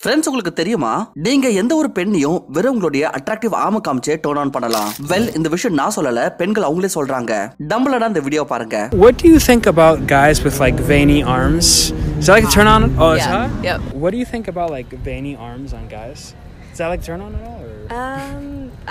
Friends, உங்களுக்கு தெரியுமா, நீங்க எந்த ஒரு பெண்ணையும் வெறும் உங்களுடைய அட்ராக்டிவ் ஆர்ம் காமிச்சே டோன் ஆன் பண்ணலாம். வெல், இந்த விஷயம் நான் சொல்லல, பெண்கள் அவங்களே சொல்றாங்க. டம்பலடா இந்த வீடியோ பாருங்க. What do you think about guys with like veiny arms? Is that like a turn on? Oh, it's hot? Yep. What do you think about like veiny arms on guys? Is that like turn on at all? Or?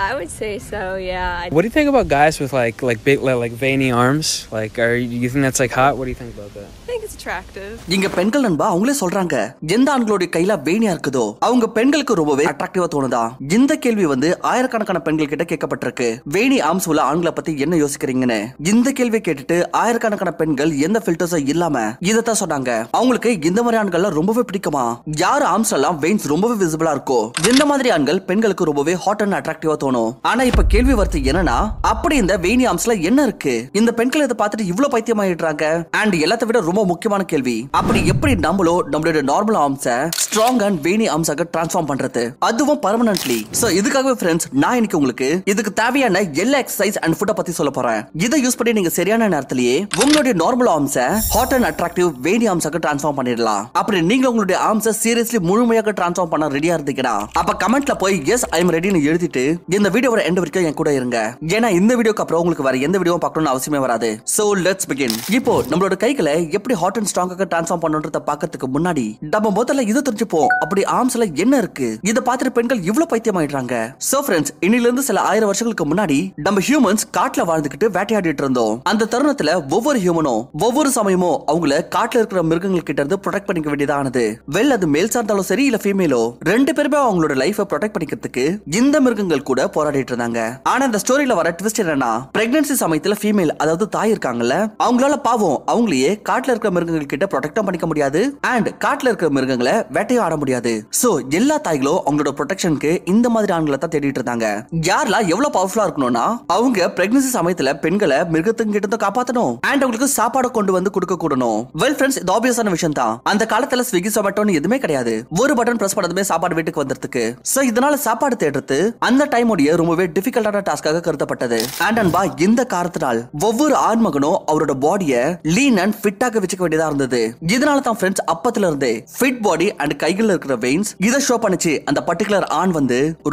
I would say so, yeah. What do you think about guys with like big like veiny arms? Like, you think that's like hot? What do you think about that? I think it's attractive. இங்க பெண்கள் நண்பா அவங்களே சொல்றாங்க, எந்த ஆண்களுடைய கையில வேணியா இருக்குதோ அவங்க பெண்களுக்கு ரொம்பவே அட்ராக்டிவா தோணுதா. இந்த கேள்வி ஆயிரக்கணக்கான பெண்கள் கிட்ட கேட்கப்பட்டிருக்கு. வேணி ஆர்ம்ஸ் உள்ள ஆண்களை பத்தி என்ன யோசிக்கிறீங்கன்னு இந்த கேள்வி கேட்டுட்டு ஆயிரக்கணக்கான பெண்கள் எந்த ஃபில்டர்ஸும் இல்லாம இதத்தான் சொன்னாங்க. அவங்களுக்கு இந்த மாதிரி ஆண்கள் ரொம்பவே பிடிக்குமா. யார் ஆர்ம்ஸ் எல்லாம் வெயின்ஸ் ரொம்பவே விசிபிளா இருக்கோ இந்த மாதிரி ஆண்கள் பெண்களுக்கு ரொம்பவே ஹாட் அண்ட் அட்ராக்டிவா தோணும். ஆனா இப்ப கேள்வி வருது என்னன்னா, அப்படி இந்த வேணி ஆர்ம்ஸ்ல என்ன இருக்கு? இந்த பெண்கள் இதை பார்த்துட்டு இவ்வளவு பைத்தியமாயிடுறாங்க. அண்ட் எல்லாத்த விட ரொம்ப முக்கியமான கேள்வி, அப்படி எப்படி நம்மளுடைய நார்மல் ஆர்ம்ஸை ஸ்ட்ராங் அண்ட் வேணி ஆர்ம்ஸாக டிரான்ஸ்ஃபார்ம் பண்றது, அதுவும் பர்மனன்ட்லி. சோ இதுக்காகவே ஃப்ரெண்ட்ஸ், நான் இன்னைக்கு உங்களுக்கு இதுக்கு தேவையான எல்லா எக்ஸசைஸ் அண்ட் ஃபுட்டை பத்தி சொல்ல போறேன். இதை யூஸ் பண்ணி நீங்க சரியான நேரத்திலேயே உங்களுடைய நார்மல் ஆர்ம்ஸை ஹாட் அண்ட் அட்ராக்டிவ் வேணி ஆர்ம்ஸாக டிரான்ஸ்ஃபார்ம் பண்ணிடலாம். அப்படி நீங்க உங்களுடைய ஆர்ம்ஸை சீரியஸ்லி முழுமையாக டிரான்ஸ்ஃபார்ம் பண்ண ரெடியா இருந்தீங்கன்னா அப்ப கமெண்ட்ல போய் எஸ் ஐ எம் ரெடின்னு எழுதிட்டு இந்த வீடியோவோட எண்ட் வரைக்கும் என் கூட இருங்க. ஏன்னா இந்த வீடியோக்கு அப்புறம் உங்களுக்கு வேற எந்த வீடியோவும் பார்க்கணும்னு அவசியமே வராது. So let's begin. இப்போ நம்மளோட கைகளை எப்படி ஹாட் அண்ட் ஸ்ட்ராங்காக டிரான்ஸ்ஃபார்ம் பண்ணணும்ன்றத பார்க்கிறதுக்கு முன்னாடி நம்ம முதல்ல இதை தெரிஞ்சுப்போம். அப்படி ஆர்ம்ஸ்ல என்ன இருக்கு, இதை பார்த்துட்டு பெண்கள் இவ்வளவு பைத்தியமாயிடுறாங்க. சோ ஃப்ரெண்ட்ஸ், இன்னில இருந்து சில 1000 வருஷங்களுக்கு முன்னாடி நம்ம ஹியூமன்ஸ் காட்டுல வாழ்ந்துகிட்டு வேட்டையாடிட்டு இருந்தோம். அந்த தருணத்துல ஒவ்வொரு ஹியூமனும் ஒவ்வொரு சமயமும் அவங்கள காட்டுல இருக்கிற மிருகங்கள் கிட்ட இருந்து ப்ரொடெக்ட் பண்ணிக்க வேண்டியதானது. வெல், அது மேல் சார்ந்தாலும் சரி இல்ல ஃபீமேலோ, ரெண்டு பேருமே அவங்களோட லைஃபை ப்ரொடெக்ட் பண்ணிக்கிறதுக்கு இந்த மிருகங்கள் கூட போராடிட்டு இருந்தாங்க. ஆனா இந்த ஸ்டோரியில வர ட்விஸ்ட் என்னன்னா, பிரெக்னன்சி சமயத்துல ஃபீமேல் அதாவது தாய் இருக்காங்கல்ல, அவங்களால பாவம் அவங்களையே காட்டுல இருக்கிற மிருகங்கள் கிட்ட ப்ரொடெக்டும் பண்ணிக்க முடியாது அண்ட் காட்டுல இருக்கிற மிருகங்களை வேட்டையும் ஆட முடியாது. சோ எல்லா தாய்களும் அவங்களோட ப்ரொடெக்ஷனுக்கு இந்த மாதிரி ஆண்களை தான் தேடிட்டு இருந்தாங்க. யாரெல்லாம் எவ்வளவு பவர்ஃபுல்லா இருக்கணும்னா, அவங்க பிரெக்னன்சி சமயத்துல பெண்களை மிருகத்துக்கு கிட்ட காப்பாத்தணும் அண்ட் அவங்களுக்கு சாப்பாடு கொண்டு வந்து கொடுக்க கூடணும். வெல் ஃப்ரெண்ட்ஸ், இது ஆப்வியஸான விஷயம் தான். அந்த காலத்துல ஸ்விக்கி சொமேட்டோன்னு எதுவுமே கிடையாது. ஒரு பட்டன் பிரஸ் பண்ணதுமே சாப்பாடு வீட்டுக்கு வந்துறதுக்கு. சோ இதனால சாப்பாடு தேடுறது அந்த டைமோட ரொம்பவே டிஃபிகல்ட்டான டாஸ்காக கருதப்பட்டது. அண்ட் அன்பா, இந்த காரணத்தினால் ஒவ்வொரு ஆண்மகனும் அவரோட பாடியை லீன் அண்ட் ஃபிட்டாக வச்சுக்க வேண்டியதா இருந்தது. இதனால தான் ஃப்ரெண்ட்ஸ், அப்பத்துல இருந்தே ஃபிட் பாடி அண்ட் கைகள் இருக்கிற வெயின்ஸ் இதை ஷோ பண்ணிச்சு. அந்த பர்டிகுலர் ஆண்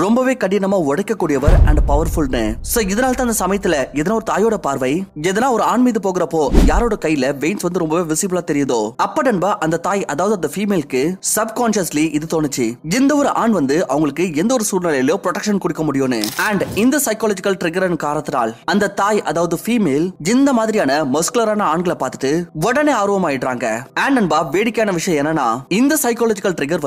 ரொம்பவே கடினமா உடைக்கக்கூடியவர் அண்ட் பவர்ஃபுல்னு. சோ இதனால தான் அந்த சமயத்துல எதனா ஒரு தாயோட பார்வை எதனா ஒரு ஆண் மீது போகிறப்போ யாரோட கையில வெயின்ஸ் ரொம்பவே விசிபிளா தெரியுதோ அப்படன்பா அந்த தாய் அதாவது அந்த ஃபீமேலுக்கு சப்கான்ஷியஸ்லி இது தோணுச்சு, இந்த ஒரு ஆண் அவங்களுக்கு எந்த ஒரு சூழ்நிலையிலோ ப்ரொடெக்ஷன் கொடுக்க முடியும்னு. அண்ட் இந்த சைக்காலஜிக்கல் ட்ரிகர் காரணத்தினால் அந்த தாய் அதாவது ஃபீமேல் இந்த மாதிரியான மஸ்குலரான ஆண்களை பார்த்துட்டு உடனே ஆர்வமாயிடுறாங்க. அண்ட் அன்பா, வேடிக்கையான விஷயம் என்னன்னா, இந்த சைக்காலஜிக்கல் ட்ரிகர்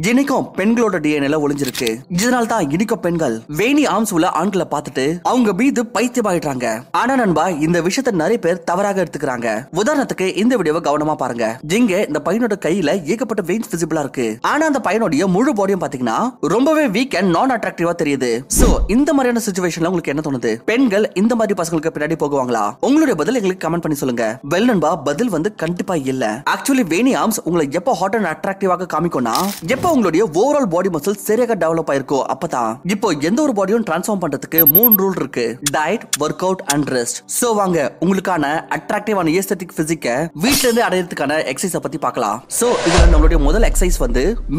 இன்னைக்கும் பெண்களோட டிஎன்ஏல ஒளிஞ்சிருக்கு. இதனால தான் இன்னைக்கும் பெண்கள் வேணி ஆர்ம்ஸ் உள்ள ஆண்களை பார்த்துட்டு அவங்க மீது பைத்தியமாயிடுறாங்க. ஆனா நண்பா, இந்த விஷயத்தை நிறைய பேர் தவறாக எடுத்துக்கிறாங்க. உதாரணத்துக்கு இந்த வீடியோவை கவனமா பாருங்க. இங்க இந்த பையனோட கையில ஏகப்பட்ட வெயின்ஸ் விசிபிளா இருக்கு. ஆனா அந்த பையனோட முழு பாடியும் பாத்தீங்கன்னா ரொம்பவே வீக் அண்ட் நான் அட்ராக்டிவா தெரியுது. சோ இந்த மாதிரியான சிச்சுவேஷன்ல உங்களுக்கு என்ன தோணுது? பெண்கள் இந்த மாதிரி பசங்களுக்கு பின்னாடி போகுவாங்களா? உங்களுடைய பதில் எங்களுக்கு கமெண்ட் பண்ணி சொல்லுங்க. வெல் நண்பா, பதில் கண்டிப்பா இல்ல. ஆக்சுவலி வேணி ஆர்ம்ஸ் உங்களை எப்போ ஹாட் அண்ட் அட்ராக்டிவாக காமிக்கும்னா, எப்போ உங்களுடைய ஓவரால் பாடி மசில் சரியாக டெவலப் ஆயிருக்கோ அப்பதான். இப்போ எந்த ஒரு பாடியும் டிரான்ஸ்ஃபார்ம் பண்றதுக்கு 3 ரூல் இருக்கு: diet, work out and rest. So வாங்க உங்களுக்கான அட்ராக்டிவான ஏஸ்தெட்டிக் பிசிக்க வீட்ல இருந்து அடையறதுக்கான எக்ஸசைஸ பத்தி பார்க்கலாம். சோ இதுல நம்மளுடைய முதல் எக்ஸசைஸ்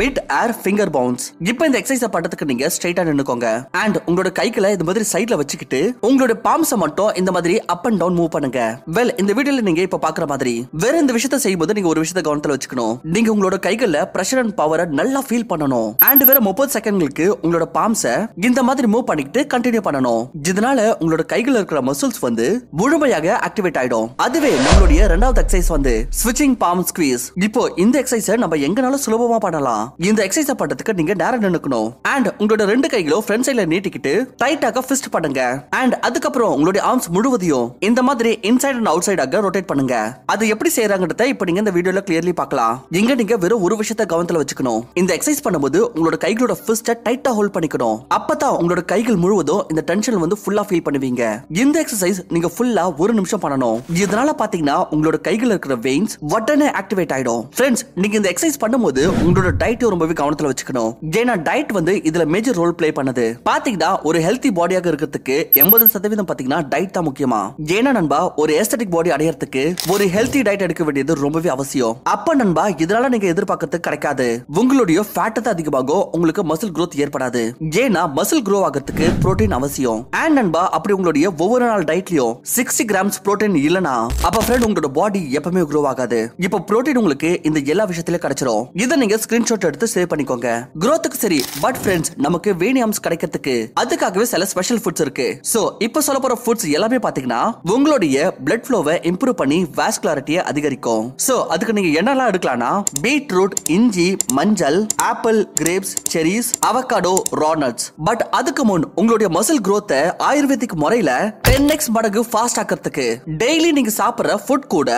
மிட் ஏர் ஃபிங்கர் பவுன்ஸ். இப்போ இந்த எக்ஸசைஸ பண்றதுக்கு நீங்க ஸ்ட்ரைட்டா நின்னுக்கோங்க அண்ட் உங்களோட கைகளை இந்த மாதிரி சைடுல வச்சுக்கிட்டு உங்களுடைய பாம்ஸை மட்டும் இந்த மாதிரி அப் அண்ட் டவுன் மூவ் பண்ணுங்க. வெல், இந்த வீடியோல நீங்க இப்ப பாக்குற மாதிரி வேற இந்த விஷயத்தை செய்யும்போது நீங்க ஒரு விஷயத்தை கவனத்துல வச்சுக்கணும். நீங்க உங்களோட கைகள்ல பிரஷர் அண்ட் பவரை நல்லா ஃபீல் பண்ணணும். அண்ட் வேற 30 செகண்ட்களுக்கு உங்களோட பாம்ஸை இந்த மாதிரி மூவ் பண்ணிட்டு கண்டினியூ பண்ணணும். இதனால உங்களோட கைகள் இருக்கிற மசில்ஸ் முழுமையாக ஆக்டிவேட் ஆயிடும். அதுவே நம்மளுடைய இரண்டாவது எக்ஸசைஸ் ஸ்விட்சிங் பாம் ஸ்குவீஸ். இப்போ இந்த எக்ஸசைஸை நம்ம எங்கனாலும் சுலபமா பண்ணலாம். இந்த எக்ஸசைஸை பண்றதுக்கு நீங்க நேரா நின்னுக்கணும் அண்ட் உங்களோட ரெண்டு கைகளும் ஃப்ரண்ட் சைடுல நீட்டிக்கிட்டு டைட்டாக ஃபிஸ்ட் பண்ணுங்க. அண்ட் அதுக்கப்புறம் உங்களுடைய ஆர்ம்ஸ் முழுவதையும் இந்த மாதிரி இன்சைட் அண்ட் அவுட் சைடாக ரொட்டேட் பண்ணுங்க. அது எப்படி செய்யறாங்கன்றத இப்போ நீங்க இந்த வீடியோல கிளியர்லி பார்க்கலாம். இங்க நீங்க வெறும் ஒரு விஷயத்தை கவனத்துல வச்சுக்கணும். இந்த எக்ஸசைஸ் பண்ணும்போது உங்களோட கைகளோட ஃபிஸ்ட்டை டைட்டா ஹோல்ட் பண்ணிக்கணும். அப்பதான் உங்களோட கைகள் முழுவதும் இந்த டென்ஷன் ஃபுல்லா ஃபீல் பண்ணுவீங்க. இந்த எக்ஸசைஸ் நீங்க ஃபுல்லா 1 நிமிஷம் பண்ணணும். இதனால பாத்தீங்கன்னா உங்களோட கைகள் இருக்கிற வெயின்ஸ் உடனே ஆக்டிவேட் ஆயிடும். ஃப்ரெண்ட்ஸ், நீங்க இந்த எக்ஸசைஸ் பண்ணும்போது உங்களோட டயட் ரொம்பவே கவனத்துல வச்சுக்கணும். ஏன்னா டயட் இதுல மேஜர் ரோல் பிளே பண்ணுது. பாத்தீங்கன்னா பாத்தீங்கன்னா ஒரு ஹெல்த்தி பாடியாக இருக்கிறதுக்கு 80% பாத்தீங்கன்னா டயட் தான் முக்கியமா. ஏன்னா நண்பா ஒரு எஸ்தெட்டிக் பாடி அடையறதுக்கு ஒரு ஹெல்த்தி டயட் எடுக்க வேண்டியது ரொம்பவே அவசியம். அப்ப நண்பா இதனால நீங்க எதிர்பார்க்கறது கிடைக்காது. உங்களுடைய ஃபேட் தான் அதிகமாகும், உங்களுக்கு மசில் growth ஏற்படாது. ஏன்னா மசில் grow ஆகிறதுக்கு புரோட்டீன் அவசியம். அண்ட் நண்பா அப்படி உங்களுடைய ஒவ்வொரு நாள் டயட்லயும் 60 கிராம்ஸ் புரோட்டீன் இல்லனா அப்ப ஃப்ரெண்ட் உங்களோட பாடி எப்பவுமே grow ஆகாது. இப்போ புரோட்டீன் உங்களுக்கு இந்த எல்லா விஷயத்திலயும் கிடைச்சிரும். இதை நீங்க ஸ்கிரீன்ஷாட் எடுத்து சேவ் பண்ணிக்கோங்க. growthக்கு சரி, பட் ஃப்ரெண்ட்ஸ் நமக்கு வேணி ஆர்ம்ஸ் கிடைக்கிறதுக்கு அதுக்காகவே சில ஸ்பெஷல் ஃபுட்ஸ் இருக்கு. சோ இப்போ சொல்ல போற ஃபுட்ஸ் எல்லாமே பாத்தீங்கன்னா உங்களுடைய பிளட் ஃப்ளோவை இம்ப்ரூவ் பண்ணி வாஸ்குலாரிட்டியை அதிகரிக்கும். சோ அதுக்கு நீங்க என்னெல்லாம் எடுக்கலாம்னா பீட்ரூட், இஞ்சி, மஞ்சள், ஆப்பிள், கிரேப்ஸ், செரிஸ், அவகாடோ, ரானட்ஸ். பட் அதுக்கு முன் உங்களுடைய மசில் growth ஆயுர்வேதிக் முறையில 10x மடங்கு ஃபாஸ்ட் ஆக்கிறதுக்கு டெய்லி நீங்க சாப்பிடுற ஃபுட் கூட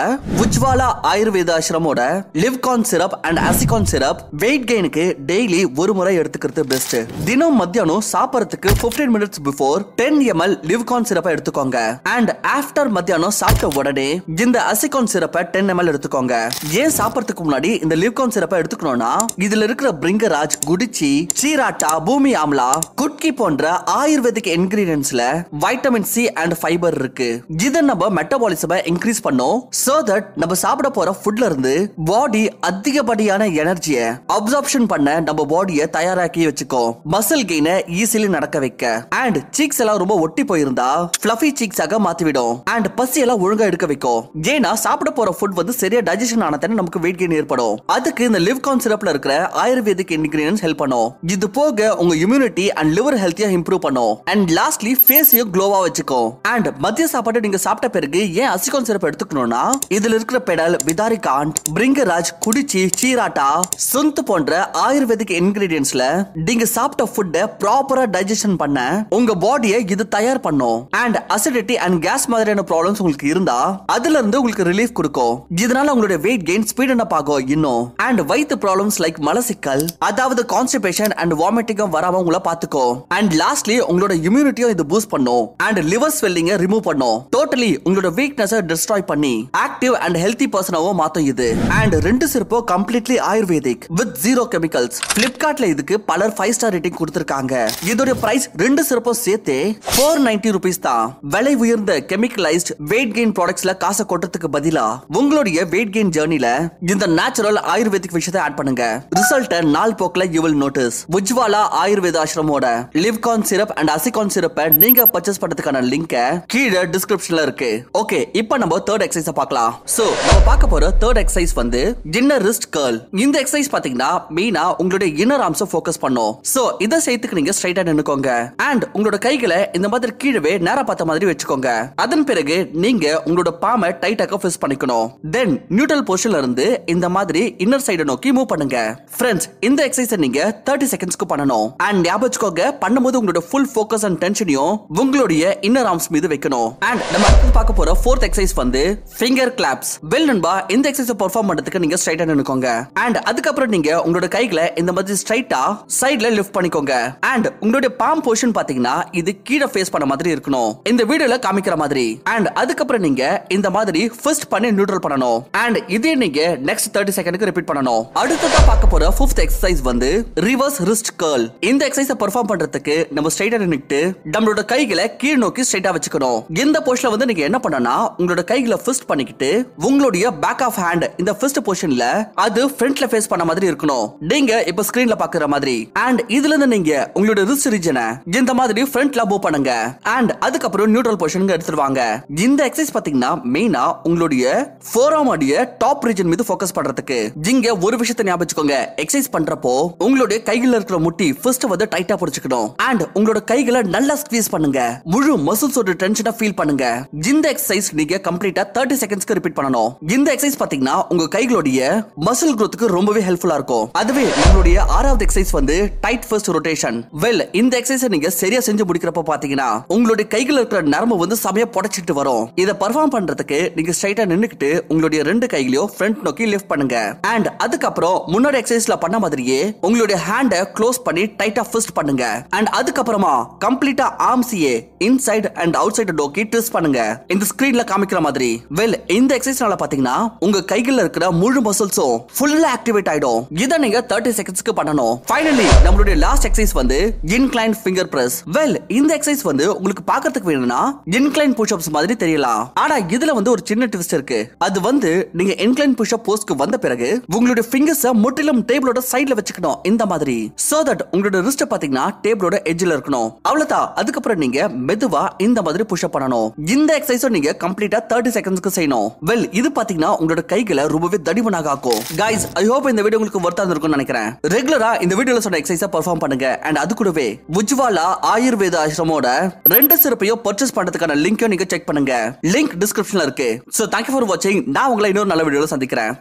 உஜ்வாலா ஆயுர்வேத ஆசிரமோட Livcon syrup and Asikon syrup weight கெயினுக்கு டெய்லி ஒரு முறை எடுத்துக்கிறது பெஸ்ட். தினம் மத்தியானம் சாப்பிடுறதுக்கு 15 மினிட்ஸ் பிஃபோர் 10 ml லிவ்கான் சிரப்பை எடுத்துக்கோங்க. அண்ட் ஆஃப்டர் மத்தியானம் சாப்பிட்ட உடனே இந்த அசிகான் சிரப்பை 10 ml எடுத்துக்கோங்க. ஏன் சாப்பிடுறதுக்கு முன்னாடி இந்த லிவ்கான் சிரப்பை எடுத்துக்கணும்னா இதுல இருக்கிற பிரிங்கராஜ், குடிச்சி, சீராட்டா, பூமி ஆம்லா, குட்கி போன்ற ஆயுர்வேதிக் இன்கிரிடியன்ட்ஸ்ல வைட்டமின் சி அண்ட் ஃபைபர் இருக்கு. இது நம்ம மெட்டபாலிசமை இன்க்ரீஸ் பண்ணும். சோ தட் நம்ம சாப்பிட போற ஃபுட்ல இருந்து பாடி அதிகப்படியான எனர்ஜியை அப்சார்ப்ஷன் பண்ண நம்ம பாடியை தயாராக்கி வச்சுக்கோ. மசில் கெயினை ஈஸிலி நடக்க வைக்க. அண்ட் சீக்ஸ் எல்லாம் ரொம்ப ஒட்டி போயிருந்தா ஃப்ளஃபி சீக்ஸ் ஆக மாத்திவிடும். அண்ட் பசி எல்லாம் ஒழுங்கா எடுக்க வைக்கும். ஏன்னா சாப்பிட போற ஃபுட் வந்து சரியா டைஜஷன் ஆனதானே நமக்கு வெயிட் கெயின் ஏற்படும். அதுக்கு இந்த லிவ்கான் சிரப்ல இருக்கிற ஆயுர்வேதிக் இன்கிரிடியன்ட்ஸ் ஹெல்ப் பண்ணும். இது போக உங்க இம்யூனிட்டி அண்ட் லிவர் ஹெல்த்தியா இம்ப்ரூவ் பண்ணும். அண்ட் லாஸ்ட்லி ஃபேஸையும் க்ளோவா வச்சுக்கும். அண்ட் மதிய சாப்பாடு நீங்க சாப்பிட்ட பிறகு ஏன் அசிகான் சிரப் எடுத்துக்கணும்னா இதுல இருக்கிற பெடல், விதாரிகாண்ட், பிரிங்கராஜ், குடிச்சி, சீராட்டா, சுந்த் போன்ற ஆயுர்வேதிக் இன்கிரிடியன்ட்ஸ்ல நீங்க சாப்பிட்ட ஃபுட்டை ப்ராப்பரா டைஜஷன் பண்ண உங்க பாடியை இது தயார் பண்ணும். அண்ட் அசிடிட்டி அண்ட் கேஸ் மாதிரியான ப்ராப்ளம்ஸ் உங்களுக்கு இருந்தா அதுல இருந்து உங்களுக்கு ரிலீஃப் கொடுக்கும். இதனால உங்களுடைய வெயிட் கெயின் ஸ்பீட் அப் ஆகும் இன்னும். அண்ட் வயித்து ப்ராப்ளம்ஸ் லைக் மலசிக்கல், அதாவது கான்ஸ்டிபேஷன் அண்ட் வாமிட்டிங் வராம உங்களை பாத்துக்கோ. அண்ட் லாஸ்ட்லி உங்களோட இம்யூனிட்டியும் இது பூஸ்ட் பண்ணும். அண்ட் லிவர் ஸ்வெல்லிங் ரிமூவ் பண்ணும். டோட்டலி உங்களோட வீக்னஸ் டிஸ்ட்ராய் பண்ணி ஆக்டிவ் அண்ட் ஹெல்த்தி பர்சனாவும் மாத்தும் இது. அண்ட் ரெண்டு சிறப்போ completely Ayurvedic with zero chemicals. பிளிப்கார்ட்ல இதுக்கு பலர் 5 ஸ்டார் ரேட்டிங் கொடுத்திருக்காங்க. இதோட பிரைஸ் ரெண்டு சிறப்பும் சேர்த்து 490 ரூபீஸ் தான். விலை உயர்ந்த கெமிக்கலைஸ்ட் வெயிட் கெயின் ப்ராடக்ட்ஸ்ல காசை கொட்டுறதுக்கு பதிலா உங்களுடைய வெயிட் கெயின் ஜர்னில இந்த நேச்சுரல் ஆயுர்வேதிக் விஷயத்தை ஆட் பண்ணுங்க. ரிசல்ட்ட நாள் போக்குல you will notice. Ujjwala Ayurveda ஆசிரமோட லிவ்கான் சிரப் அண்ட் அசிகான் சிரப்பை நீங்க பர்ச்சேஸ் பண்றதுக்கான லிங்க் கீழே டிஸ்கிரிப்ஷன்ல இருக்கு. ஓகே, இப்போ நம்ம தேர்ட் எக்ஸசைஸ் பார்க்கலாம். சோ நம்ம பார்க்க போற தேர்ட் எக்ஸசைஸ் வந்து இன்னர் ரிஸ்ட் கர்ல். இந்த எக்ஸசைஸ் பாத்தீங்கன்னா மெயினா உங்களுடைய இன்னர் ஆர்ம்ஸ் ஃபோக்கஸ் பண்ணும். சோ இத செய்யறதுக்கு நீங்க ஸ்ட்ரைட்டா நின்னுக்கோங்க. அண்ட் உங்களோட கைகளை இந்த மாதிரி கீழவே நேரா பார்த்த மாதிரி வச்சுக்கோங்க. அதன் பிறகு நீங்க உங்களோட பாமை டைட்டாக ஃபிக்ஸ் பண்ணிக்கணும். தென் நியூட்ரல் பொசிஷன்ல இருந்து இந்த மாதிரி இன்னர் சைடு நோக்கி மூவ் பண்ணுங்க. ஃப்ரெண்ட்ஸ், இந்த எக்ஸசைஸ் நீங்க 30 செகண்ட்ஸ்க்கு பண்ணணும். அண்ட் ஞாபகம் வச்சுக்கோங்க, பண்ணும்போது உங்களோட ஃபுல் ஃபோக்கஸ் அண்ட் டென்ஷனையும் உங்களுடைய இன்னர் ஆர்ம்ஸ் மீது வைக்கணும். அண்ட் நம்ம அடுத்து பார்க்க போற ஃபோர்த் எக்ஸசைஸ் வந்து ஃபிங்கர் கிளாப்ஸ். வெல் நண்பா, இந்த எக்ஸசைஸ் பெர்ஃபார்ம் பண்றதுக்கு நீங்க ஸ்ட்ரைட்டா நின்னுக்கோங்க. அண்ட் அதுக்கப்புறம் நீங்க உங்களோட கைகளை இந்த மாதிரி ஸ்ட்ரைட்டா சைடுல லிஃப்ட் பண்ணிக்கோங்க. அண்ட் உங்களுடைய பாம் பொசிஷன் பாத்தீங்கன்னா இது கீழே ஃபேஸ் பண்ண மாதிரி இருக்கணும், இந்த வீடியோல காமிக்கிற மாதிரி. அண்ட் அதுக்கப்புறம் நீங்க இந்த மாதிரி ஃபிஸ்ட் பண்ணி நியூட்ரல் பண்ணணும். அண்ட் இதே நீங்க நெக்ஸ்ட் 30 செகண்ட்க்கு ரிப்பீட் பண்ணணும். அடுத்ததா பார்க்க போற 5th எக்ஸசைஸ் வந்து ரிவர்ஸ் ரிஸ்ட் கர்ல். இந்த எக்ஸசைஸை பெர்ஃபார்ம் பண்றதுக்கு நம்ம ஸ்ட்ரைட்டா நின்னுட்டு நம்மளோட கைகளை கீழ் நோக்கி ஸ்ட்ரைட்டா வச்சுக்கணும். இந்த பொசிஷன்ல வந்து நீங்க என்ன பண்ணனும்னா உங்களோட கைகளை ஃபிஸ்ட் பண்ணிக்கிட்டு உங்களுடைய பேக் ஆஃப் ஹேண்ட் இந்த ஃபிஸ்ட் பொசிஷன்ல அது ஃப்ரண்ட்ல ஃபேஸ் பண்ண மாதிரி இருக்கணும், நீங்க இப்ப ஸ்கிரீன்ல பாக்குற மாதிரி. அண்ட் இதுல இருந்து நீங்க உங்களோட ரிஸ்ட் ரீஜனை இந்த மாதிரி ஃப்ரண்ட்ல மூவ் பண்ணுங்க. அண்ட் அதுக்கப்புறம் நியூட்ரல் பொசிஷனுக்கு எடுத்துருவாங்க. இந்த எக்ஸசைஸ் பாத்தீங்கன்னா மெயினா உங்களுடைய ஃபோரார்ம் உடைய டாப் ரீஜன் மீது ஃபோக்கஸ் பண்றதுக்கு. இங்க ஒரு விஷயத்தை ஞாபகம் வச்சுக்கோங்க, எக்ஸசைஸ் பண்றப்போ உங்களுடைய கையில இருக்கிற முட்டி ஃபர்ஸ்ட் வந்து டைட்டா பிடிச்சுக்கணும். அண்ட் உங்களோட கைகளை நல்லா ஸ்குவீஸ் பண்ணுங்க. முழு மசில்ஸோட டென்ஷனை ஃபீல் பண்ணுங்க. இந்த எக்ஸசைஸ் நீங்க கம்ப்ளீட்டா 30 செகண்ட்ஸ்க்கு ரிப்பீட் பண்ணணும். இந்த எக்ஸசைஸ் பாத்தீங்கன்னா உங்க கைகளுடைய மசில் growthக்கு ரொம்பவே ஹெல்ப்ஃபுல்லா இருக்கும். அதுவே நம்மளுடைய 6வது எக்ஸசைஸ் வந்து டைட் ஃபர்ஸ்ட் ரொட்டேஷன். வெல், இந்த எக்ஸசைஸ் நீங்க சரியா செஞ்சு முடிக்கிறப்ப பாத்தீங்கன்னா உங்களுடைய கைகள் இருக்கிற நரம்பு வந்து சமயா புடைச்சிட்டு வரும். இத பெர்ஃபார்ம் பண்றதுக்கு நீங்க ஸ்ட்ரைட்டா நின்னுக்கிட்டு உங்களுடைய ரெண்டு கைகளையும் ஃப்ரண்ட் நோக்கி லிஃப்ட் பண்ணுங்க. அண்ட் அதுக்கப்புறம் முன்னாடி எக்ஸசைஸ்ல பண்ண மாதிரியே உங்களுடைய ஹேண்டை க்ளோஸ் பண்ணி டைட்டா ஃபிஸ்ட் பண்ணுங்க. அண்ட் அதுக்கப்புறமா கம்ப்ளீட்டா ஆர்ம்ஸையே இன்சைட் அண்ட் அவுட் சைடு நோக்கி ட்விஸ்ட் பண்ணுங்க, இந்த ஸ்கிரீன்ல காமிக்கிற மாதிரி. வெல், இந்த எக்ஸசைஸ்னால பாத்தீங்கன்னா உங்க கைகள்ல இருக்கிற முழு மசில்ஸும் ஃபுல்லா ஆக்டிவேட் ஆயிடும். இத நீங்க 30 செகண்ட்ஸ்க்கு பண்ணணும். ஃபைனலி நம்மளுடைய லாஸ்ட் எக்ஸசைஸ் வந்து incline incline finger press. Well, இந்த எக்ஸசைஸ் வந்து உங்களுக்கு பார்க்கிறதுக்கு வேணும்னா இன்க்ளைன் புஷ்அப்ஸ் மாதிரி தெரியலாம். ஆனா இதுல வந்து ஒரு சின்ன ட்விஸ்ட் இருக்கு. அது வந்து நீங்க இன்க்ளைன் புஷ்அப் போஸ்க்கு வந்த பிறகு உங்களுடைய ஃபிங்கர்ஸை முற்றிலும் டேபிளோட சைடுல வச்சுக்கணும் இந்த மாதிரி. சோ தட் உங்களோட ரிஸ்ட் பாத்தீங்கன்னா டேபிளோட எட்ஜ்ல இருக்கணும். அவ்வளவுதான். அதுக்கப்புறம் நீங்க மெதுவா இந்த மாதிரி புஷ்அப் பண்ணணும். இந்த எக்ஸசைஸை நீங்க கம்ப்ளீட்டா 30 செகண்ட்ஸ்க்கு செய்யணும். வெல், இது பாத்தீங்கன்னா உங்களோட கைகளை ரொம்பவே தடிமனாக ஆக்கும். கைஸ், ஐ ஹோப் இந்த வீடியோ உங்களுக்கு வர்த்தா இருக்கும்னு நினைக்கிறேன். ரெகுலரா இந்த வீடியோல சொன்ன எக்ஸசைஸை பெர்ஃபார்ம் பண்ணுங்க. அண்ட் அது கூடவே உஜ்வாலா ஆயுர்வேத ஆசிரமோட 2 சிறப்பையும் பர்ச்சேஸ் பண்றதுக்கான லிங்கையும் நீங்க செக் பண்ணுங்க. லிங்க் டிஸ்கிரிப்ஷன்ல இருக்கு. சோ தேங்க்யூ ஃபார் வாட்சிங். நான் உங்களை இன்னொரு நல்ல வீடியோல சந்திக்கிறேன்.